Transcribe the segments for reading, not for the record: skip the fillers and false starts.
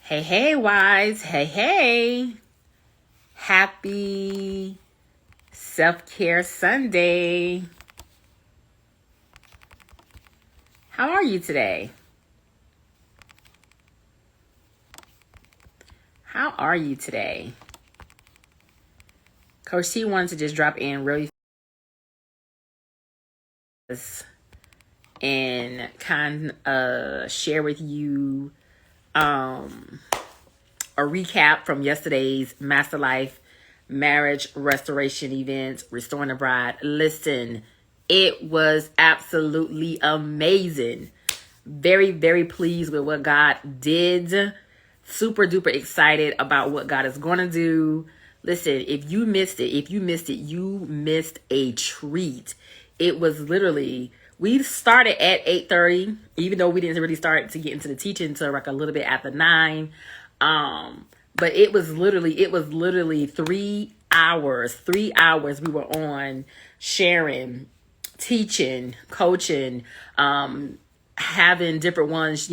Hey, hey, wise. Hey, hey. Happy Self-Care Sunday. How are you today? How are you today? Coach T wanted to just drop in really fast and kind of share with you a recap from yesterday's Master Life Marriage Restoration event, Restoring the Bride. Listen, it was absolutely amazing. Very, very pleased with what God did. Super duper excited about what God is going to do. Listen, if you missed it, you missed a treat. It was literally, we started at 8:30, even though we didn't really start to get into the teaching until like a little bit after 9. But it was literally 3 hours. 3 hours we were on sharing, teaching, coaching, having different ones,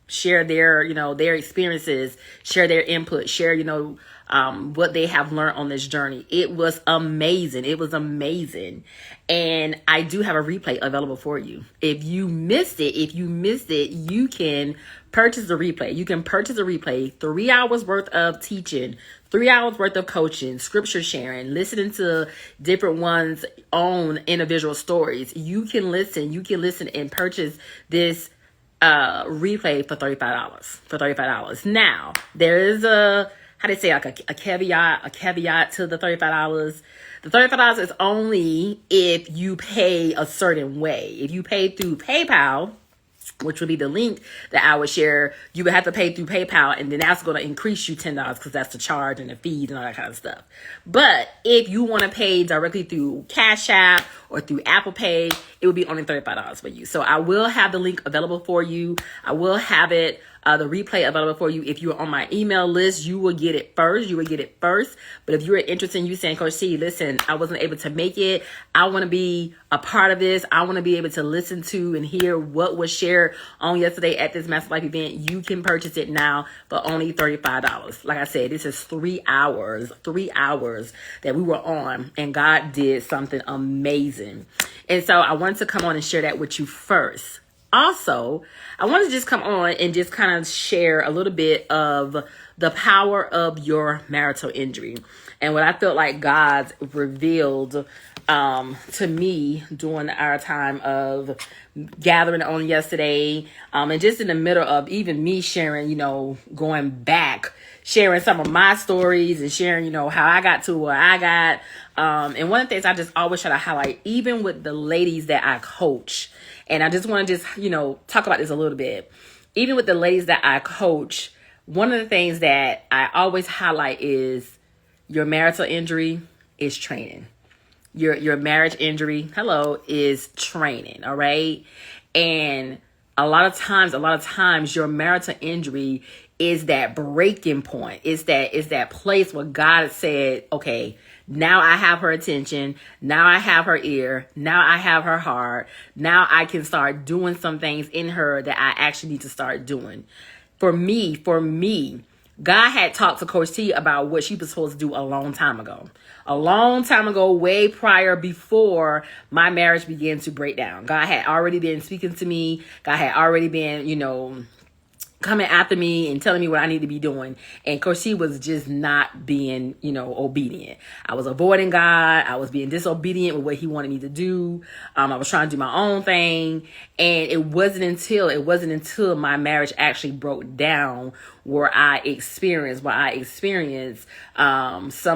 share their experiences, share their input, share, what they have learned on this journey. It was amazing. And I do have a replay available for you. If you missed it, you can purchase the replay. You can purchase a replay, 3 hours worth of teaching, 3 hours worth of coaching, scripture sharing, listening to different ones' own individual stories. You can listen and purchase this replay for $35. Now, there is a caveat to the $35. The $35 is only if you pay a certain way. If you pay through PayPal, which would be the link that I would share, you would have to pay through PayPal, and then that's going to increase you $10 because that's the charge and the fees and all that kind of stuff. But if you want to pay directly through Cashapp or through ApplePay, it would be only $35 for you. So I will have the link available for you. I will have it, the replay available for you. If you are on my email list, you will get it first. But if you are interested in you saying, Coach C, listen, I wasn't able to make it. I want to be a part of this. I want to be able to listen to and hear what was shared on yesterday at this Master Life event. You can purchase it now for only $35. Like I said, this is 3 hours that we were on, and God did something amazing. And so I wanted to come on and share that with you first. Also, I want to just come on and just kind of share a little bit of the power of your marital injury and what I felt like God revealed to me during our time of gathering on yesterday, and just in the middle of even me sharing, going back, sharing some of my stories and sharing, how I got to where I got. And one of the things I just always try to highlight, even with the ladies that I coach, and I just want to talk about this a little bit. Even with the ladies that I coach, one of the things that I always highlight is your marital injury is training. Your marriage injury, is training, all right? And a lot of times your marital injury is that breaking point. It's that place where God said, okay, now I have her attention. Now I have her ear. Now I have her heart. Now I can start doing some things in her that I actually need to start doing. For me, God had talked to Coach T about what she was supposed to do a long time ago, way prior, before my marriage began to break down. God had already been speaking to me. God had already been, coming after me and telling me what I need to be doing. And Coach T was just not being, obedient. I was avoiding God. I was being disobedient with what he wanted me to do. I was trying to do my own thing. And it wasn't until my marriage actually broke down where I experienced some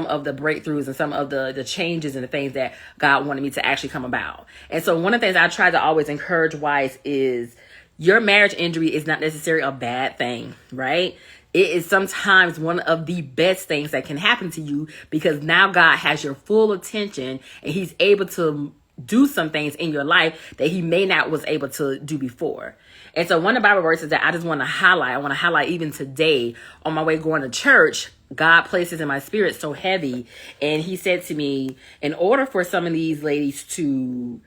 of the breakthroughs and some of the changes and the things that God wanted me to actually come about. And so one of the things I try to always encourage wives is, your marriage injury is not necessarily a bad thing, right? It is sometimes one of the best things that can happen to you, because now God has your full attention and he's able to do some things in your life that he may not was able to do before. And so one of the Bible verses that I just want to highlight even today on my way going to church, God places in my spirit so heavy. And he said to me, in order for some of these ladies to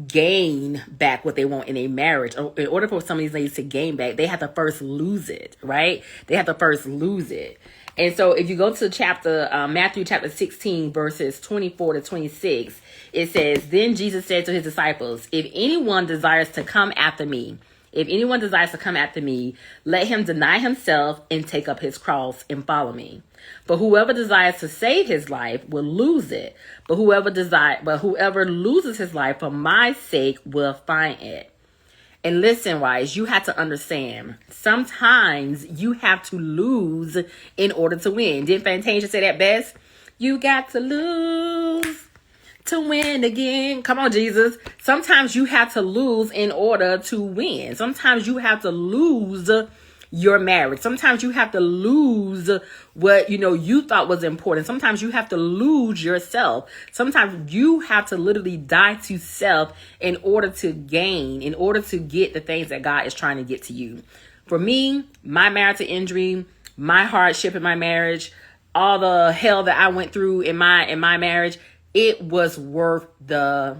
gain back what they want in a marriage. In order for some of these ladies to gain back, they have to first lose it, right? They have to first lose it. And so if you go to Matthew chapter 16, verses 24 to 26, it says, "Then Jesus said to his disciples, if anyone desires to come after me, let him deny himself and take up his cross and follow me. For whoever desires to save his life will lose it. But whoever loses his life for my sake will find it." And listen, wives, you have to understand, sometimes you have to lose in order to win. Didn't Fantasia say that best? You got to lose to win again. Come on, Jesus. Sometimes you have to lose in order to win. Sometimes you have to lose your marriage. Sometimes you have to lose what you thought was important. Sometimes you have to lose yourself. Sometimes you have to literally die to self in order to gain, in order to get the things that God is trying to get to you. For me, my marital injury, my hardship in my marriage, all the hell that I went through in my marriage, it was worth the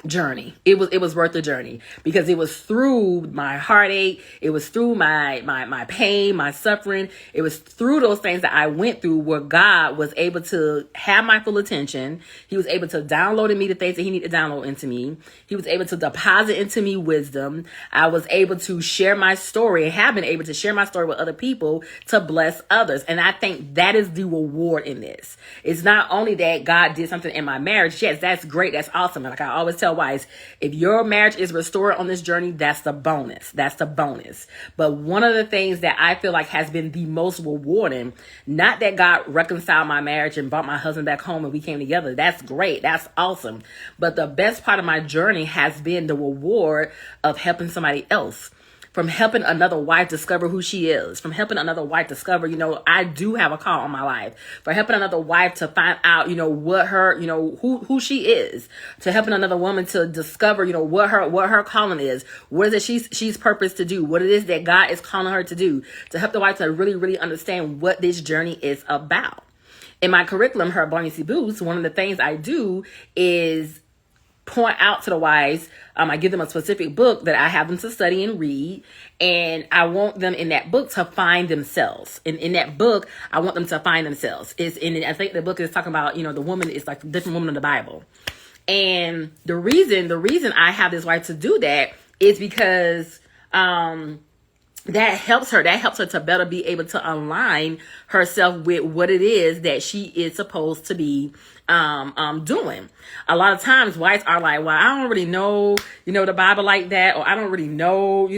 journey. It was worth the journey, because it was through my heartache, it was through my pain, my suffering, it was through those things that I went through where God was able to have my full attention. He was able to download in me the things that he needed to download into me. He was able to deposit into me wisdom. I was able to share my story, and have been able to share my story with other people to bless others. And I think that is the reward in this. It's not only that God did something in my marriage. Yes, that's great. That's awesome. And like I always tell wives, if your marriage is restored on this journey, that's the bonus. That's the bonus. But one of the things that I feel like has been the most rewarding, not that God reconciled my marriage and brought my husband back home and we came together. That's great. That's awesome. But the best part of my journey has been the reward of helping somebody else. From helping another wife discover who she is, from helping another wife discover, I do have a call on my life, for helping another wife to find out, what her, who she is, to helping another woman to discover, what her calling is, what is it she's purposed to do, what it is that God is calling her to do, to help the wife to really, really understand what this journey is about. In my curriculum, her Buoyancy Boost, one of the things I do is point out to the wives, I give them a specific book that I have them to study and read, and I want them in that book to find themselves. In that book, I want them to find themselves. I think the book is talking about, the woman is like the different woman in the Bible. And the reason I have this wife to do that is because that helps her to better be able to align herself with what it is that she is supposed to be doing. A lot of times wives are like, well, I don't really know, the Bible like that, or I don't really know,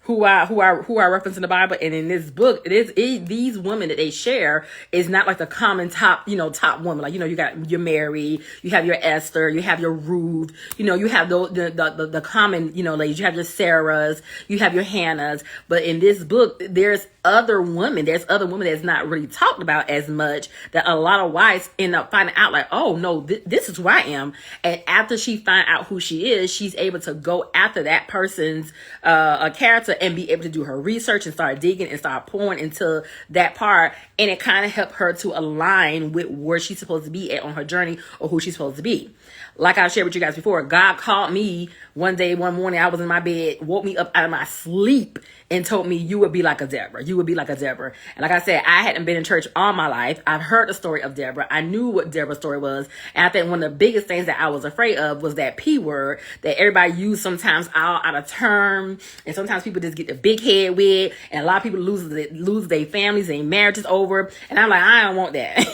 who I reference in the Bible. And in this book, these women that they share is not like the common top woman. Like, you got your Mary, you have your Esther, you have your Ruth, you have the common, ladies, you have your Sarahs, you have your Hannahs. But in this book, there's other women that's not really talked about as much, that a lot of wives end up finding out like, oh no, this is who I am. And after she find out who she is, she's able to go after that person's character and be able to do her research and start digging and start pouring into that part. And it kind of helped her to align with where she's supposed to be at on her journey, or who she's supposed to be. Like I shared with you guys before, God called me one morning, I was in my bed, woke me up out of my sleep and told me, you would be like a Deborah. You would be like a Deborah. And like I said, I hadn't been in church all my life. I've heard the story of Deborah. I knew what Deborah's story was. And I think one of the biggest things that I was afraid of was that P word that everybody used sometimes out of term. And sometimes people just get the big head with, and a lot of people lose their families and marriages over. And I'm like, I don't want that.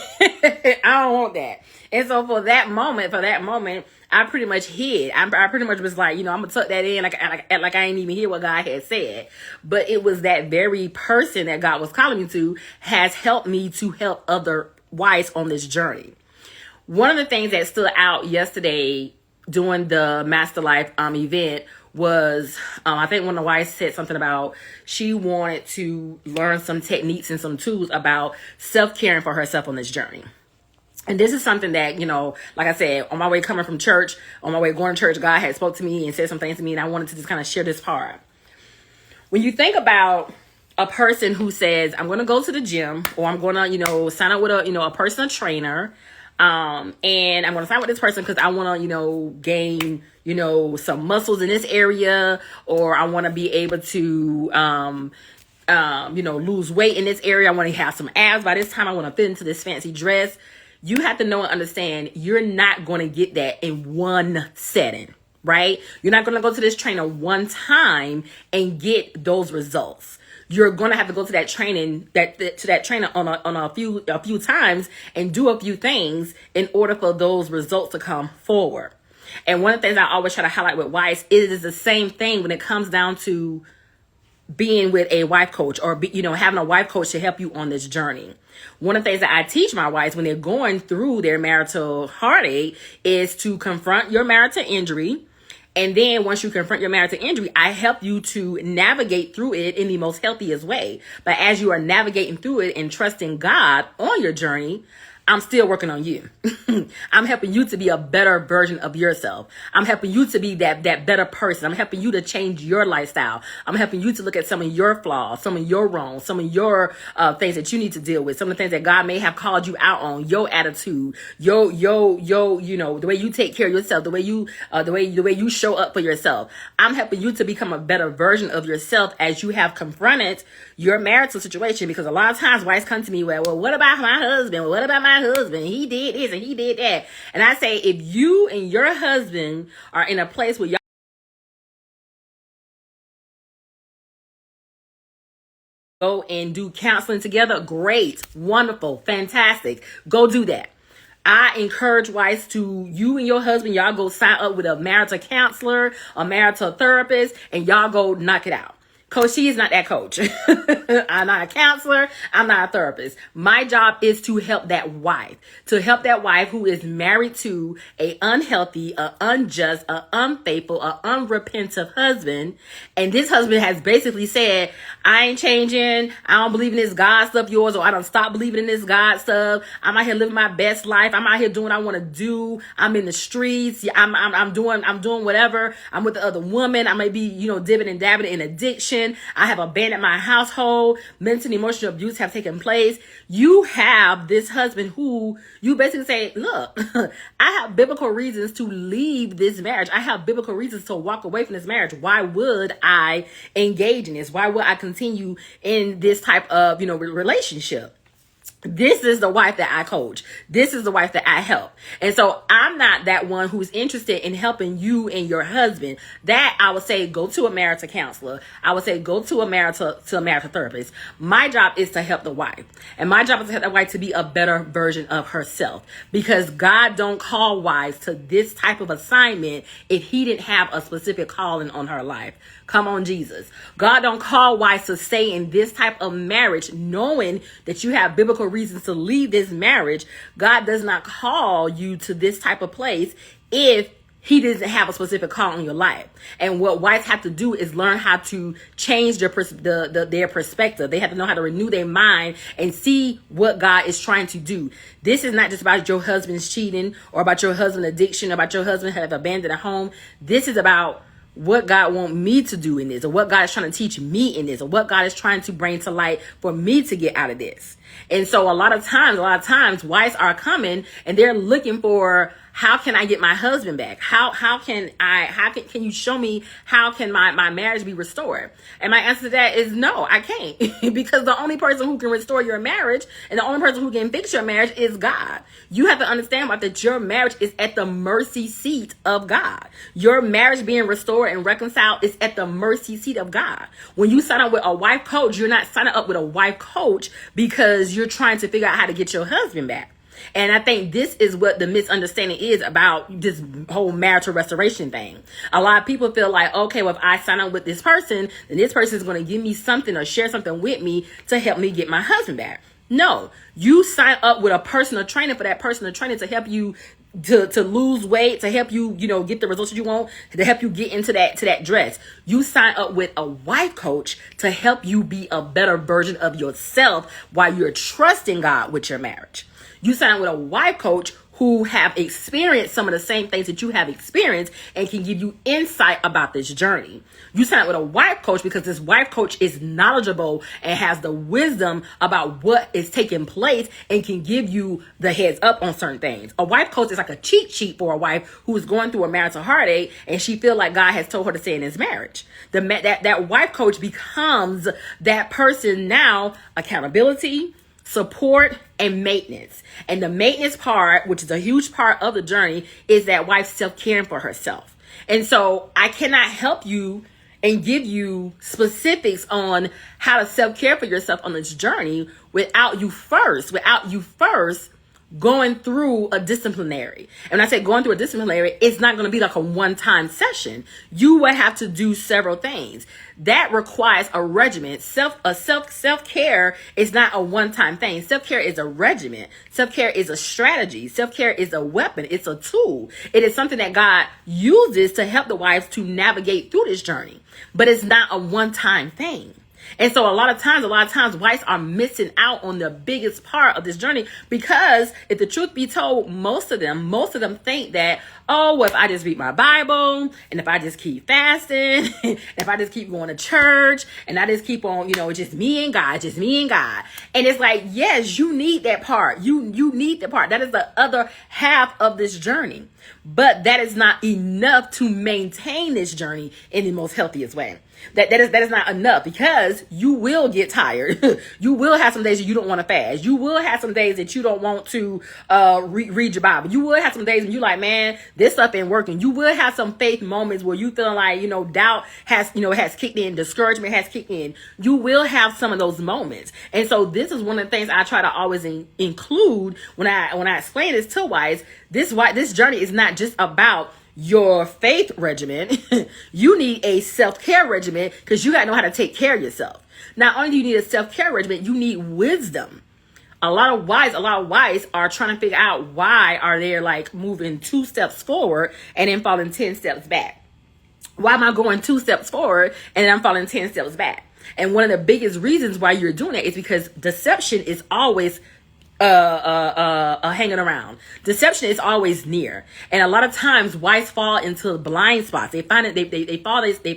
I don't want that. And so for that moment, I pretty much hid. I pretty much was like, I'm going to tuck that in like I ain't even hear what God had said. But it was that very person that God was calling me to has helped me to help other wives on this journey. One of the things that stood out yesterday during the Master Life event was, I think one of the wives said something about she wanted to learn some techniques and some tools about self-caring for herself on this journey. And this is something that, like I said, on my way coming from church, on my way going to church, God had spoke to me and said some things to me, and I wanted to just kind of share this part. When you think about a person who says, I'm going to go to the gym, or I'm going to, sign up with a personal trainer, And I'm going to sign with this person because I want to, gain, some muscles in this area, or I want to be able to, lose weight in this area. I want to have some abs by this time. I want to fit into this fancy dress. You have to know and understand you're not going to get that in one setting, right? You're not going to go to this trainer one time and get those results. You're going to have to go to that training, to that trainer on a few times and do a few things in order for those results to come forward. And one of the things I always try to highlight with wives is the same thing when it comes down to being with a wife coach, or having a wife coach to help you on this journey. One of the things that I teach my wives when they're going through their marital heartache is to confront your marital injury. And then once you confront your marital injury, I help you to navigate through it in the most healthiest way. But as you are navigating through it and trusting God on your journey, I'm still working on you. I'm helping you to be a better version of yourself. I'm helping you to be that better person. I'm helping you to change your lifestyle. I'm helping you to look at some of your flaws, some of your wrongs, some of your things that you need to deal with, some of the things that God may have called you out on, your attitude, your the way you take care of yourself, the way you show up for yourself. I'm helping you to become a better version of yourself as you have confronted your marital situation, because a lot of times wives come to me, well, what about my husband? Well, what about my husband? He did this and he did that. And I say, if you and your husband are in a place where y'all go and do counseling together, great, wonderful, fantastic. Go do that. I encourage wives to, you and your husband, y'all go sign up with a marital counselor, a marital therapist, and y'all go knock it out. Coach She is not that coach. I'm not a counselor. I'm not a therapist. My job is to help that wife who is married to a unhealthy, a unjust, a unfaithful, a unrepentant husband. And this husband has basically said, I ain't changing. I don't believe in this God stuff yours, or I don't stop believing in this God stuff. I'm out here living my best life. I'm out here doing what I want to do. I'm in the streets. I'm doing whatever. I'm with the other woman. I may be, dipping and dabbing in addiction. I have abandoned my household. Mental and emotional abuse have taken place. You have this husband who you basically say, look, I have biblical reasons to leave this marriage. I have biblical reasons to walk away from this marriage. Why would I engage in this? Why would I continue in this type of, relationship? This is the wife that I coach. This is the wife that I help. And so I'm not that one who's interested in helping you and your husband. That I would say, go to a marital counselor. I would say, go to a marital therapist. My job is to help the wife. And my job is to help the wife to be a better version of herself. Because God don't call wives to this type of assignment if he didn't have a specific calling on her life. Come on, Jesus. God don't call wives to stay in this type of marriage knowing that you have biblical reasons to leave this marriage. God does not call you to this type of place if he doesn't have a specific call on your life. And what wives have to do is learn how to change their perspective. They have to know how to renew their mind and see what God is trying to do. This is not just about your husband's cheating, or about your husband's addiction, or about your husband have abandoned a home. This is about what God wants me to do in this, or what God is trying to teach me in this, or what God is trying to bring to light for me to get out of this. And so a lot of times wives are coming and they're looking for, how can I get my husband back? How can you show me how can my marriage be restored? And my answer to that is no, I can't. Because the only person who can restore your marriage and the only person who can fix your marriage is God. You have to understand that your marriage is at the mercy seat of God. Your marriage being restored and reconciled is at the mercy seat of God. When you sign up with a wife coach, you're not signing up with a wife coach because you're trying to figure out how to get your husband back. And I think this is what the misunderstanding is about this whole marital restoration thing. A lot of people feel like, okay, well, if I sign up with this person, then this person is going to give me something or share something with me to help me get my husband back. No, you sign up with a personal trainer for that personal trainer to help you to lose weight, to help you, get the results that you want, to help you get into that dress. You sign up with a wife coach to help you be a better version of yourself while you're trusting God with your marriage. You sign with a wife coach who have experienced some of the same things that you have experienced and can give you insight about this journey. You sign up with a wife coach because this wife coach is knowledgeable and has the wisdom about what is taking place and can give you the heads up on certain things. A wife coach is like a cheat sheet for a wife who is going through a marital heartache and she feel like God has told her to stay in his marriage. That wife coach becomes that person now, accountability, support, and maintenance. And the maintenance part, which is a huge part of the journey, is that wife self-caring for herself. And so I cannot help you and give you specifics on how to self-care for yourself on this journey without you first going through a disciplinary. And when I say going through a disciplinary, it's not going to be like a one-time session. You will have to do several things. That requires a regimen. Self-care is not a one-time thing. Self-care is a regimen. Self-care is a strategy. Self-care is a weapon. It's a tool. It is something that God uses to help the wives to navigate through this journey. But it's not a one-time thing. And so a lot of times wives are missing out on the biggest part of this journey because if the truth be told, most of them think that, oh, well, if I just read my Bible and if I just keep fasting, if I just keep going to church and I just keep on, just me and God. And it's like, yes, you need that part. You need the part. That is the other half of this journey. But that is not enough to maintain this journey in the most healthiest way. That is not enough because you will get tired. You will have some days that you don't want to fast. You will have some days that you don't want to read your Bible. You will have some days when you're like, man, this stuff ain't working. You will have some faith moments where you feel like, doubt has kicked in, discouragement has kicked in. You will have some of those moments. And so this is one of the things I try to always include when I explain this to wives. This journey is not just about your faith regimen. You need a self-care regimen because you got to know how to take care of yourself. Not only do you need a self-care regimen, you need wisdom. A lot of wives are trying to figure out why are they like moving 2 steps forward and then falling 10 steps back. Why am I going 2 steps forward and then I'm falling 10 steps back? And one of the biggest reasons why you're doing that is because deception is always hanging around. Deception is always near, and a lot of times wives fall into blind spots. They find it. They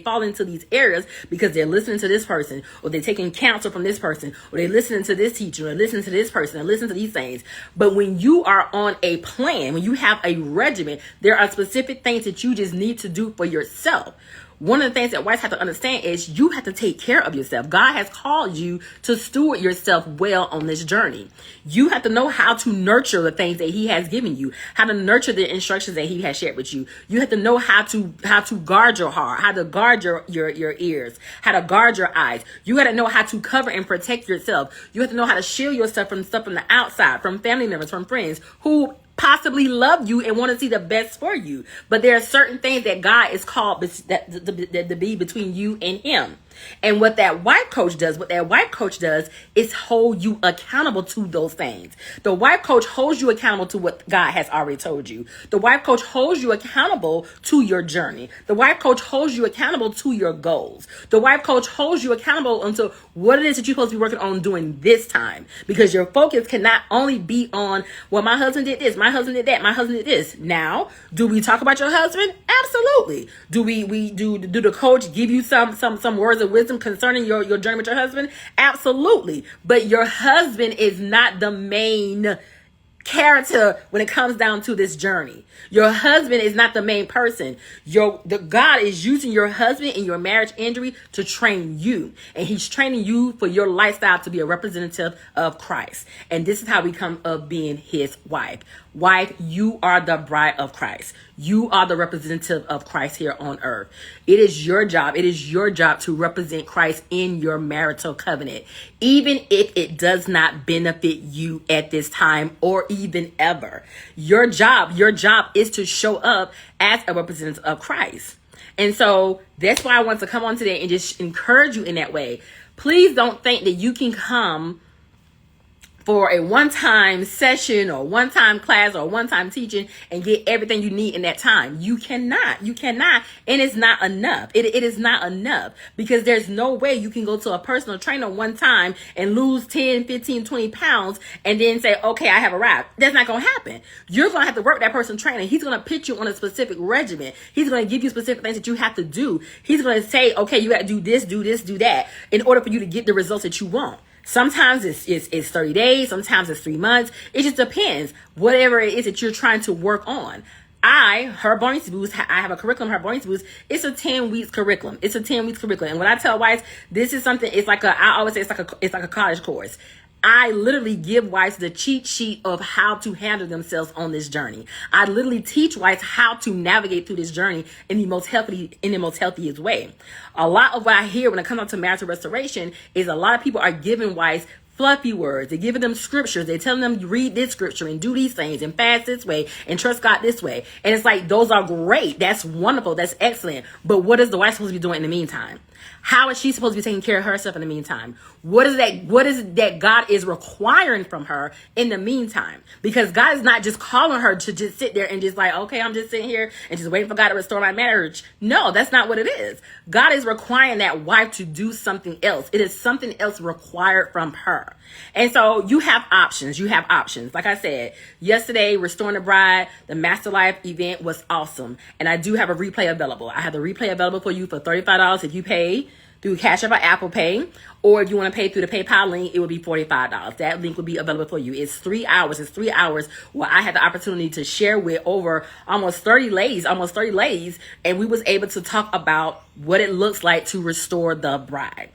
fall into these areas because they're listening to this person, or they're taking counsel from this person, or they're listening to this teacher, or listening to this person, and listen to these things. But when you are on a plan, when you have a regimen, there are specific things that you just need to do for yourself. One of the things that wives have to understand is you have to take care of yourself. God has called you to steward yourself well on this journey. You have to know how to nurture the things that he has given you, how to nurture the instructions that he has shared with you. You have to know how to guard your heart, how to guard your ears, how to guard your eyes. You got to know how to cover and protect yourself. You have to know how to shield yourself from stuff from the outside, from family members, from friends who possibly love you and want to see the best for you. But there are certain things that God is called to be between you and him. And what that wife coach does is hold you accountable to those things. The wife coach holds you accountable to what God has already told you. The wife coach holds you accountable to your journey. The wife coach holds you accountable to your goals. The wife coach holds you accountable unto what it is that you're supposed to be working on doing this time. Because your focus cannot only be on, well, my husband did this, my husband did that, my husband did this. Now, do we talk about your husband? Absolutely. Do the coach give you some words of wisdom concerning your journey with your husband? Absolutely. But your husband is not the main character when it comes down to this journey. Your husband is not the main person. God is using your husband in your marriage injury to train you. And he's training you for your lifestyle to be a representative of Christ. And this is how we come of being his wife. Wife, you are the bride of Christ. You are the representative of Christ here on earth. It is your job. It is your job to represent Christ in your marital covenant, even if it does not benefit you at this time or even ever. Your job is to show up as a representative of Christ. And so that's why I want to come on today and just encourage you in that way. Please don't think that you can come for a one-time session or one-time class or one-time teaching and get everything you need in that time. You cannot, and it's not enough. It is not enough, because there's no way you can go to a personal trainer one time and lose 10, 15, 20 pounds and then say, okay, I have arrived. That's not going to happen. You're going to have to work with that personal trainer. He's going to put you on a specific regimen. He's going to give you specific things that you have to do. He's going to say, okay, you got to do this, do that in order for you to get the results that you want. Sometimes it's 30 days. Sometimes it's 3 months. It just depends. Whatever it is that you're trying to work on. Her Buoyancy Boost, I have a curriculum, Her Buoyancy Boost. It's a 10 weeks curriculum. It's a 10 weeks curriculum. And when I tell wives, this is something, I always say it's like a college course. I literally give wives the cheat sheet of how to handle themselves on this journey. I literally teach wives how to navigate through this journey in the most healthiest way. A lot of what I hear when it comes to marital restoration is a lot of people are giving wives fluffy words. They're giving them scriptures. They're telling them, you read this scripture and do these things and fast this way and trust God this way. And it's like, those are great. That's wonderful. That's excellent. But what is the wife supposed to be doing in the meantime? How is she supposed to be taking care of herself in the meantime? What is that God is requiring from her in the meantime? Because God is not just calling her to just sit there and just like, okay, I'm just sitting here and just waiting for God to restore my marriage. No, that's not what it is. God is requiring that wife to do something else. It is something else required from her. And so you have options. Like I said, yesterday, Restoring the Bride, the Master Life event was awesome. And I do have a replay available. I have the replay available for you for $35 if you pay through Cashapp or ApplePay, or if you want to pay through the PayPal link, it would be $45. That link will be available for you. It's 3 hours. It's 3 hours where I had the opportunity to share with over almost 30 ladies, and we was able to talk about what it looks like to restore the bride.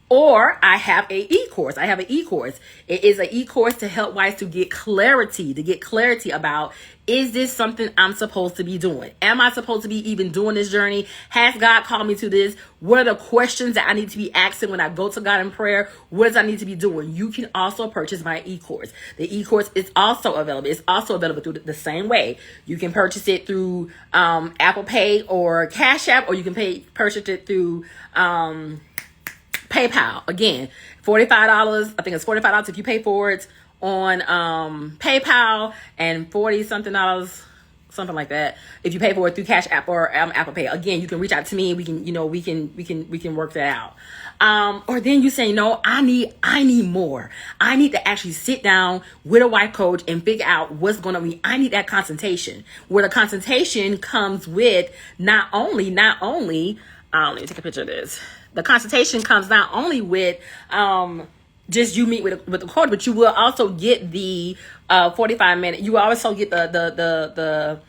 Or I have an e-course. It is an e-course to help wives to get clarity about, is this something I'm supposed to be doing? Am I supposed to be even doing this journey? Has God called me to this? What are the questions that I need to be asking when I go to God in prayer? What does I need to be doing? You can also purchase my e-course. The e-course is also available. It's also available through the same way. You can purchase it through ApplePay or Cashapp, or you can purchase it through PayPal. Again, $45. I think it's $45 if you pay for it on PayPal, and $40 something dollars, something like that, if you pay for it through Cash App or Apple Pay. Again, you can reach out to me. We can work that out. Or then you say, no, I need more. I need to actually sit down with a wife coach and figure out what's going to be. I need that consultation, where the consultation comes with not only, let me take a picture of this. The consultation comes not only with just you meet with the coach, but you will also get the 45-minute. You will also get the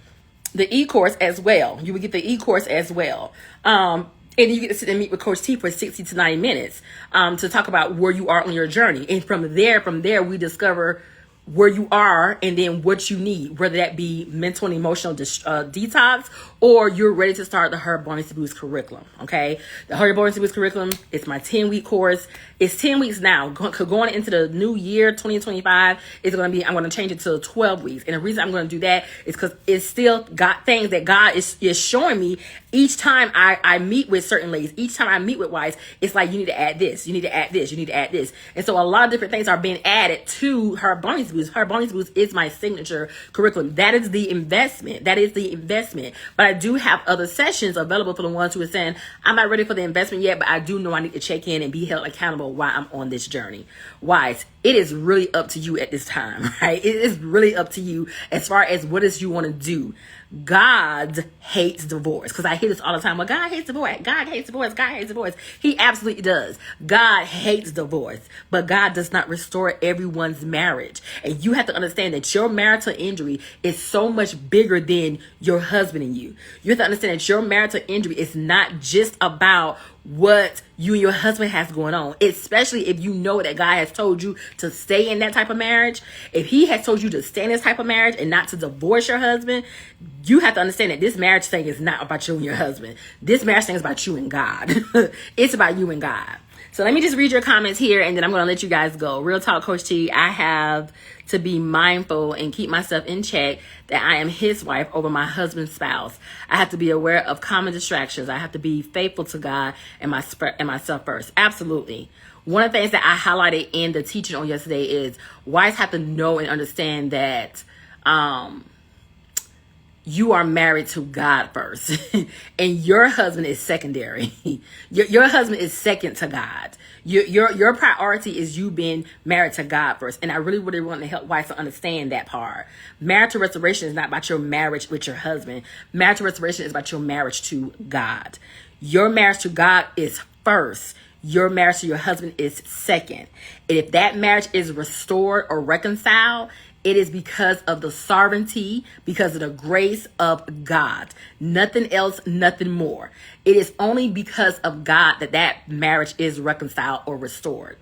e-course as well. You will get the e-course as well. And you get to sit and meet with Coach T for 60 to 90 minutes to talk about where you are on your journey. And from there, we discover where you are and then what you need, whether that be mental and emotional detox, or you're ready to start the Her Buoyancy Boost curriculum. Okay, the Her Buoyancy Boost curriculum is my 10-week course. It's 10 weeks now. Going into the new year 2025, it's going to be, I'm going to change it to 12 weeks. And the reason I'm going to do that is because it's still got things that God is showing me each time I meet with certain ladies. Each time I meet with wives, it's like, you need to add this, you need to add this, you need to add this. And so a lot of different things are being added to Her Buoyancy Boost. Her Buoyancy Boost is my signature curriculum. That is the investment. But I do have other sessions available for the ones who are saying, I'm not ready for the investment yet, but I do know I need to check in and be held accountable while I'm on this journey. Wives, it is really up to you at this time, right? It is really up to you as far as what is you want to do. God hates divorce, because I hear this all the time. Well, God hates divorce. God hates divorce. God hates divorce. He absolutely does. God hates divorce, but God does not restore everyone's marriage. And you have to understand that your marital injury is so much bigger than your husband and you. You have to understand that your marital injury is not just about what you and your husband has going on, especially if you know that God has told you to stay in that type of marriage. If he has told you to stay in this type of marriage and not to divorce your husband, you have to understand that this marriage thing is not about you and your husband. This marriage thing is about you and God. It's about you and God. So let me just read your comments here, and then I'm going to let you guys go. Real talk, Coach T. I have to be mindful and keep myself in check that I am his wife over my husband's spouse. I have to be aware of common distractions. I have to be faithful to God and myself first. Absolutely. One of the things that I highlighted in the teaching on yesterday is wives have to know and understand that you are married to God first, and your husband is secondary. Your husband is second to God. Your priority is you being married to God first. And I really want to help wives to understand that part. Marital restoration is not about your marriage with your husband. Marital restoration is about your marriage to God. Your marriage to God is first. Your marriage to your husband is second. And if that marriage is restored or reconciled, it is because of the sovereignty, because of the grace of God. Nothing else, nothing more. It is only because of God that that marriage is reconciled or restored.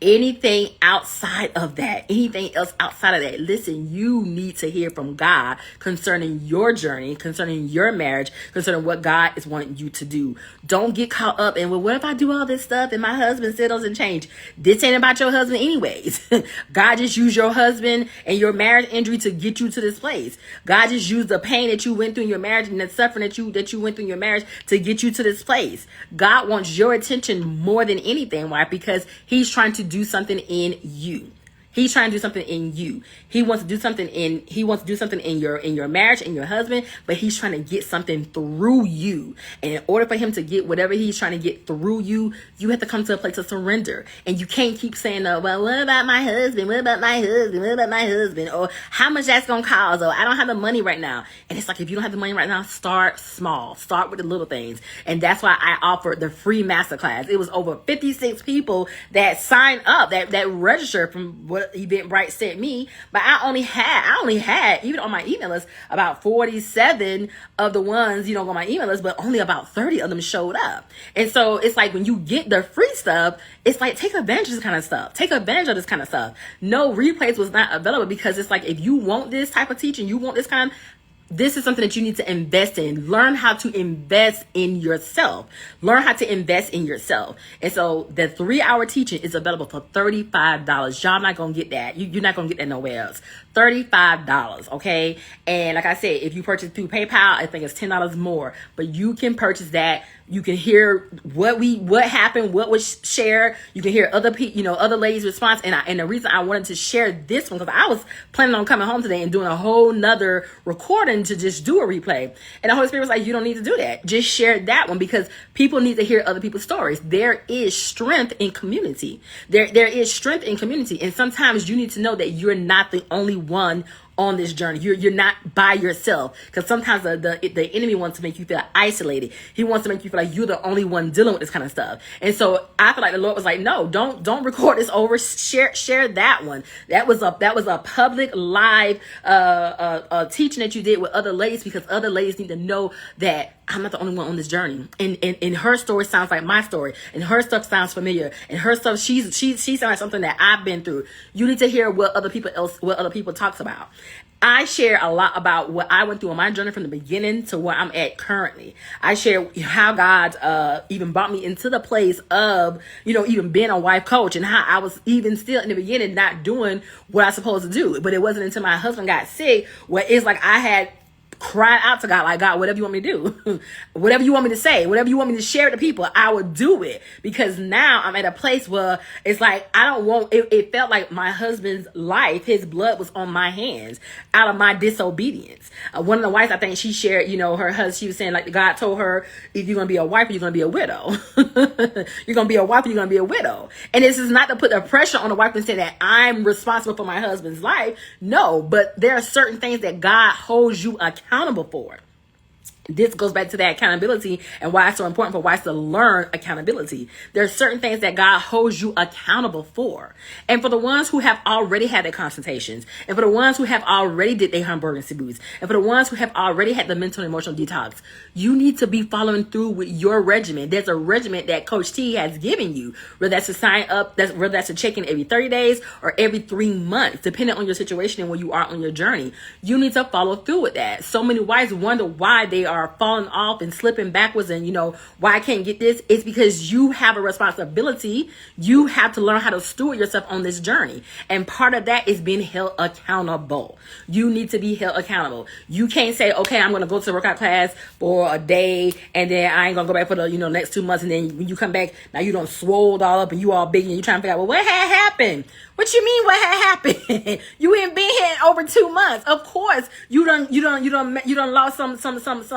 Anything outside of that, anything else outside of that, listen, you need to hear from God concerning your journey, concerning your marriage, concerning what God is wanting you to do. Don't get caught up in, well, what if I do all this stuff and my husband still doesn't change? This ain't about your husband anyways. God just used your husband and your marriage injury to get you to this place. God just used the pain that you went through in your marriage and the suffering that you went through in your marriage to get you to this place. God wants your attention more than anything. Why? Because he's trying to do something in you. He's trying to do something in you. He wants to do something in your marriage and your husband, but he's trying to get something through you. And in order for him to get whatever he's trying to get through you, you have to come to a place of surrender. And you can't keep saying, oh, well, what about my husband? What about my husband? What about my husband? Or how much that's going to cost? Or I don't have the money right now. And it's like, if you don't have the money right now, start small. Start with the little things. And that's why I offered the free masterclass. It was over 56 people that signed up, that registered from what Eventbrite sent me, but I only had, even on my email list, about 47 of the ones, on my email list, but only about 30 of them showed up. And so it's like, when you get the free stuff, it's like, take advantage of this kind of stuff. Take advantage of this kind of stuff. No, replays was not available, because it's like, if you want this type of teaching, you want this is something that you need to invest in. Learn how to invest in yourself. Learn how to invest in yourself. And so the 3-hour teaching is available for $35. Y'all not going to get that. You're not going to get that nowhere else. $35, okay? And like I said, if you purchase through PayPal, I think it's $10 more. But you can purchase that. You can hear what happened, what was shared. You can hear other people, other ladies' response. And the reason I wanted to share this one, because I was planning on coming home today and doing a whole nother recording to just do a replay. And the Holy Spirit was like, you don't need to do that. Just share that one, because people need to hear other people's stories. There is strength in community. There is strength in community. And sometimes you need to know that you're not the only one on this journey. You're not by yourself, because sometimes the enemy wants to make you feel isolated. He wants to make you feel like you're the only one dealing with this kind of stuff. And so I feel like the Lord was like, no, don't record this over. Share that one. That was a public live teaching that you did with other ladies, because other ladies need to know that I'm not the only one on this journey. And her story sounds like my story, and her stuff sounds familiar, and her stuff, she sounds like something that I've been through. You need to hear what other people talks about. I share a lot about what I went through on my journey from the beginning to where I'm at currently. I share how God even brought me into the place of, even being a wife coach, and how I was even still in the beginning not doing what I was supposed to do. But it wasn't until my husband got sick where it's like I had cried out to God, like, God, whatever you want me to do, whatever you want me to say, whatever you want me to share to people, I would do it. Because now I'm at a place where it's like, I don't want, it felt like my husband's life, his blood was on my hands out of my disobedience. One of the wives, I think she shared, her husband, she was saying, like, God told her, if you're going to be a wife, you're going to be a widow. You're going to be a wife, you're going to be a widow. And this is not to put the pressure on the wife and say that I'm responsible for my husband's life. No, but there are certain things that God holds you accountable for. This goes back to that accountability and why it's so important for wives to learn accountability. There are certain things that God holds you accountable for. And for the ones who have already had their consultations, and for the ones who have already did their hamburger boots, and for the ones who have already had the mental and emotional detox, you need to be following through with your regimen. There's a regimen that Coach T has given you, whether that's to sign up, whether that's to check in every 30 days or every 3 months, depending on your situation and where you are on your journey. You need to follow through with that. So many wives wonder why they are falling off and slipping backwards and, why I can't get this, it's because you have a responsibility. You have to learn how to steward yourself on this journey. And part of that is being held accountable. You need to be held accountable. You can't say, okay, I'm going to go to a workout class for a day and then I ain't going to go back for the, next 2 months. And then when you come back, now you don't swolled all up and you all big and you trying to figure out, well, what had happened? What you mean? What had happened? You ain't been here in over 2 months. Of course, you done lost some points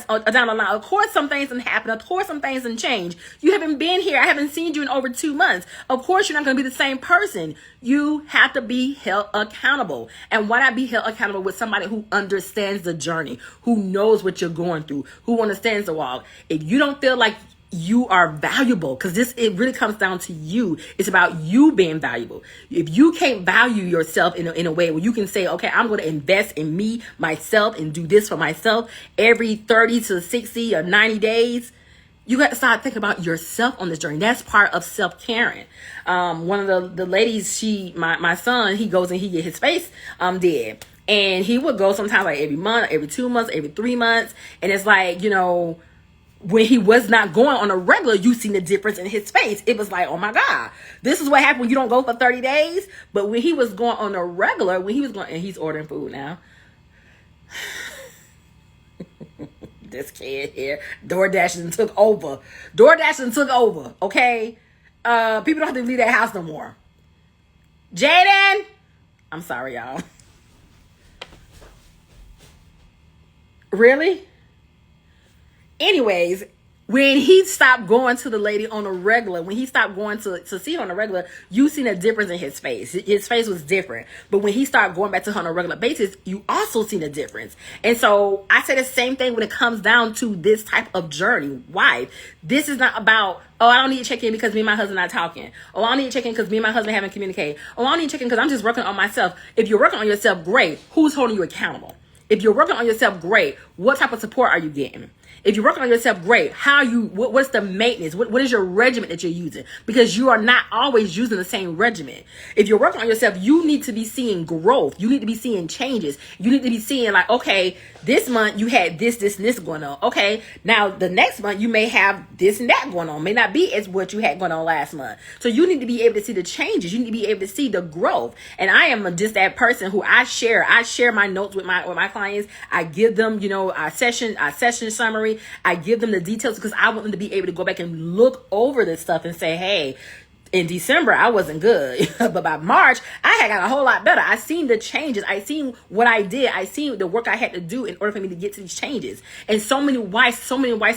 down the line. Of course, some things done happen. Of course, some things done change. You haven't been here. I haven't seen you in over 2 months. Of course, you're not going to be the same person. You have to be held accountable. And why not be held accountable with somebody who understands the journey, who knows what you're going through, who understands the walk? If you don't feel like you are valuable, because it really comes down to you. It's about you being valuable. If you can't value yourself in a way where you can say, okay, I'm going to invest in me, myself, and do this for myself every 30 to 60 or 90 days, you got to start thinking about yourself on this journey. That's part of self-caring. One of the ladies, my son, he goes and he get his face did. And he would go sometimes like every month, every 2 months, every 3 months. And it's like, when he was not going on a regular, you seen the difference in his face. It was like, oh my God, this is what happened when you don't go for 30 days. But when he was going on a regular, when he was going, and he's ordering food now. This kid here, DoorDash took over. DoorDash took over, okay? People don't have to leave that house no more. Jaden, I'm sorry, y'all. Really? Anyways, when he stopped going to the lady on a regular, when he stopped going to see her on a regular, you seen a difference in his face. His face was different. But when he started going back to her on a regular basis, you also seen a difference. And so I say the same thing when it comes down to this type of journey. Why? This is not about, oh, I don't need to check in because me and my husband not talking. Oh, I don't need to check in because me and my husband haven't communicated. Oh, I don't need to check in because I'm just working on myself. If you're working on yourself, great. Who's holding you accountable? If you're working on yourself, great. What type of support are you getting? If you're working on yourself, great. What's the maintenance? What is your regimen that you're using? Because you are not always using the same regimen. If you're working on yourself, you need to be seeing growth. You need to be seeing changes. You need to be seeing like, okay, this month you had this, and this going on. Okay, now the next month you may have this and that going on. May not be as what you had going on last month. So you need to be able to see the changes. You need to be able to see the growth. And I am just that person who I share my notes with my clients. I give them, our session summary. I give them the details because I want them to be able to go back and look over this stuff and say, hey, in December, I wasn't good. But by March, I had got a whole lot better. I seen the changes. I seen what I did. I seen the work I had to do in order for me to get to these changes. And so many wives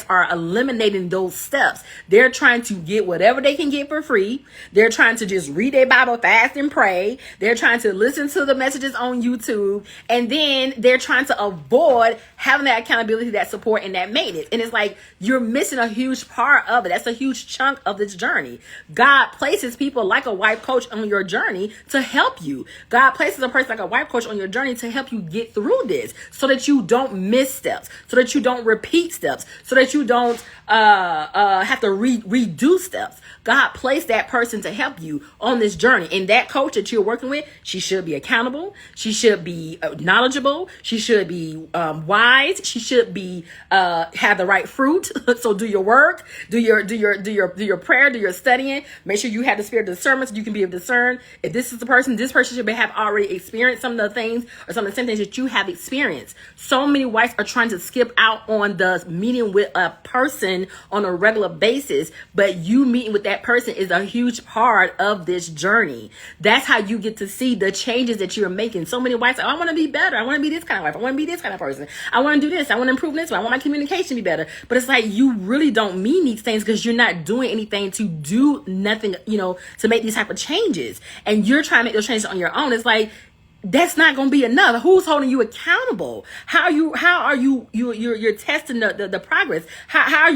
are eliminating those steps. They're trying to get whatever they can get for free. They're trying to just read their Bible, fast and pray. They're trying to listen to the messages on YouTube. And then they're trying to avoid having that accountability, that support, and that maintenance. And it's like, you're missing a huge part of it. That's a huge chunk of this journey. God places people like a wife coach on your journey to help you. God places a person like a wife coach on your journey to help you get through this so that you don't miss steps, so that you don't repeat steps, so that you don't have to redo steps. God placed that person to help you on this journey. And that coach that you're working with, she should be accountable. She should be knowledgeable. She should be wise. She should be have the right fruit. So do your work, do your prayer, do your studying. Make sure you have the spirit of discernment so you can be able to discern if this is the person. This person should have already experienced some of the things or some of the same things that you have experienced. So many wives are trying to skip out on the meeting with a person on a regular basis, but you meeting with that person is a huge part of this journey. That's how you get to see the changes that you're making. So many wives say, oh, I want to be better. I want to be this kind of wife. I want to be this kind of person. I want to do this. I want to improve this. I want my communication to be better. But it's like, you really don't mean these things because you're not doing anything to do nothing, to make these type of changes. And you're trying to make those changes on your own. It's like, that's not going to be enough. Who's holding you accountable? How are you're testing the progress? How are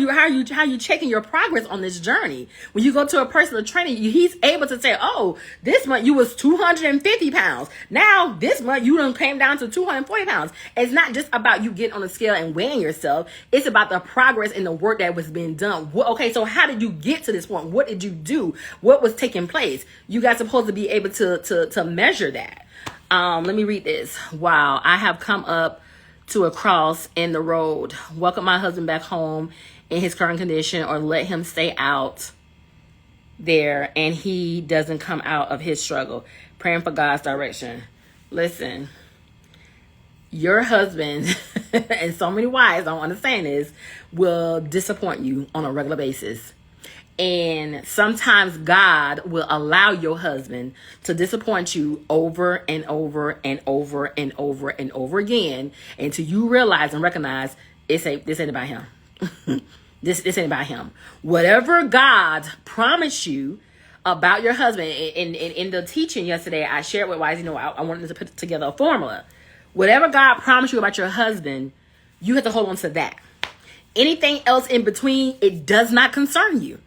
you checking your progress on this journey? When you go to a personal trainer, he's able to say, oh, this month you was 250 pounds. Now this month you done came down to 240 pounds. It's not just about you getting on the scale and weighing yourself. It's about the progress and the work that was being done. Okay, so how did you get to this point? What did you do? What was taking place? You guys supposed to be able to measure that. Let me read this. Wow, I have come up to a cross in the road. Welcome my husband back home in his current condition, or let him stay out there and he doesn't come out of his struggle. Praying for God's direction. Listen, your husband, and so many wives don't understand this, will disappoint you on a regular basis. And sometimes God will allow your husband to disappoint you over and over and over and over and over again until you realize and recognize this ain't about him. This ain't about him. Whatever God promised you about your husband, in the teaching yesterday, I shared with wives, I wanted to put together a formula. Whatever God promised you about your husband, you have to hold on to that. Anything else in between, it does not concern you.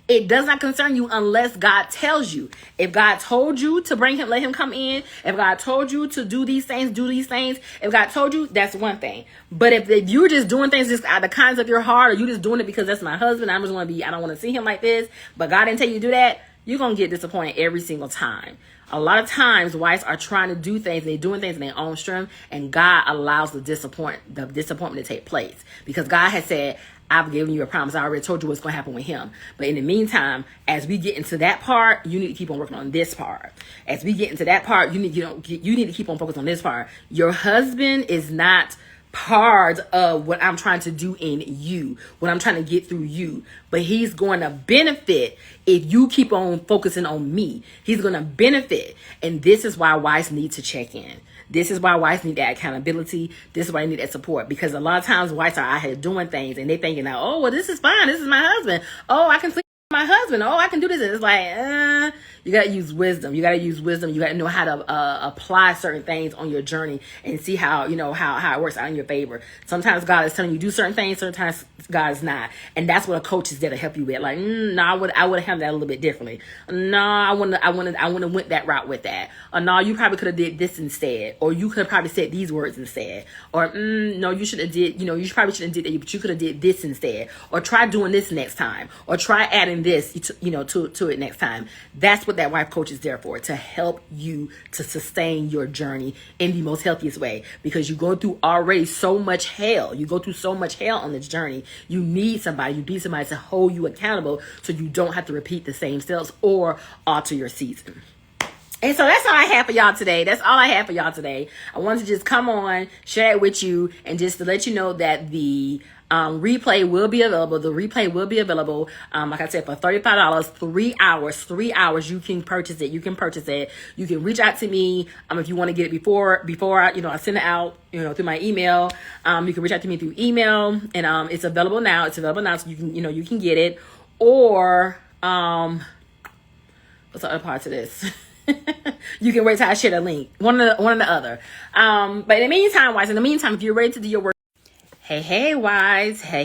It does not concern you unless God tells you. If God told you to bring him, let him come in. If God told you to do these things, do these things. If God told you, that's one thing. But if you're just doing things just out of the kindness of your heart, or you just doing it because that's my husband, I don't want to see him like this, but God didn't tell you to do that, you're going to get disappointed every single time. A lot of times, wives are trying to do things, they're doing things in their own strength, and God allows the disappointment to take place. Because God has said, I've given you a promise. I already told you what's going to happen with him. But in the meantime, as we get into that part, you need to keep on working on this part. As we get into that part, you need to keep on focusing on this part. Your husband is not part of what I'm trying to do in you, what I'm trying to get through you. But he's going to benefit if you keep on focusing on me. He's going to benefit. And this is why wives need to check in. This is why wives need that accountability. This is why they need that support. Because a lot of times wives are out here doing things and they thinking, oh, well, this is fine. This is my husband. Oh, I can sleep with my husband. Oh, I can do this. And it's like, you got to use wisdom. You got to use wisdom. You got to know how to apply certain things on your journey and see how it works out in your favor. Sometimes God is telling you to do certain things. Sometimes God is not. And that's what a coach is there to help you with. Like, no, I would have handled that a little bit differently. No, I wouldn't have went that route with that. Or no, you probably could have did this instead. Or you could have probably said these words instead. Or no, you should have did, you probably shouldn't have did that, but you could have did this instead. Or try doing this next time. Or try adding this, to it next time. That's what that wife coach is there for, to help you to sustain your journey in the most healthiest way. Because you go through already so much hell. You go through so much hell on this journey. You need somebody to hold you accountable so you don't have to repeat the same steps or alter your season. And so that's all I have for y'all today. I wanted to just come on, share it with you, and just to let you know that the replay will be available. Like I said, for $35, 3 hours, you can purchase it. You can reach out to me if you want to get it before I send it out, through my email. You can reach out to me through email, and it's available now. So you can get it. Or what's the other part to this? You can wait till I share the link. One or the other. But in the meantime, wives, if you're ready to do your work. Hey, wives. Hey.